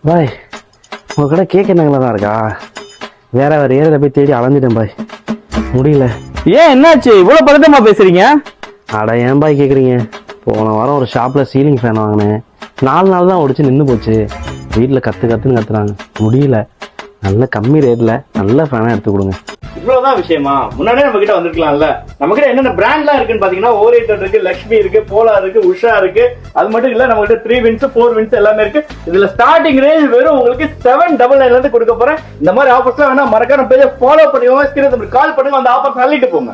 பாய் உங்க கடை கேக் எண்ணங்களா தான் இருக்கா? வேற ஏரியாவில் போய் தேடி அலைஞ்சிட்டேன் பாய், முடியல. ஏன் என்னாச்சு இவ்வளவு பதட்டமா பேசுறீங்க? அட ஏன் பாய் கேட்குறீங்க? போன வாரம் ஒரு ஷாப்பில் சீலிங் ஃபேன் வாங்கினேன். 4 நாள் தான் ஒடிச்சு நின்று போச்சு. வீட்டில் கத்துன்னு கத்துறாங்க, முடியல. நல்ல கம்மி ரேட்டில் நல்ல ஃபேனாக எடுத்து கொடுங்க. இவ்வளவுதான் விஷயமா? முன்னாடியே நம்ம கிட்ட வந்திருக்கலாம்ல. நம்ம கிட்ட என்னென்ன பிராண்ட்லாம் இருக்குன்னு பாத்தீங்கன்னா ஓரியன்டல் இருக்கு, லக்ஷ்மி இருக்கு, போலார் இருக்கு, உஷா இருக்கு. அது மட்டும் இல்ல, நம்ம கிட்ட 3 வின்ஸ் 4 வின்ஸ் எல்லாமே இருக்கு. இதுல ஸ்டார்டிங் ரேஞ்ச் வெறும் உங்களுக்கு 799 இருந்து கொடுக்க போறேன். இந்த மாதிரி ஆஃபர்ஸ்லாம் வேணா மறக்காம பேஜை ஃபாலோ பண்ணிக்கோங்க, ஸ்கிரீன்ல கால் பண்ணுங்க, அந்த ஆஃபர் தள்ளிட்டு போங்க.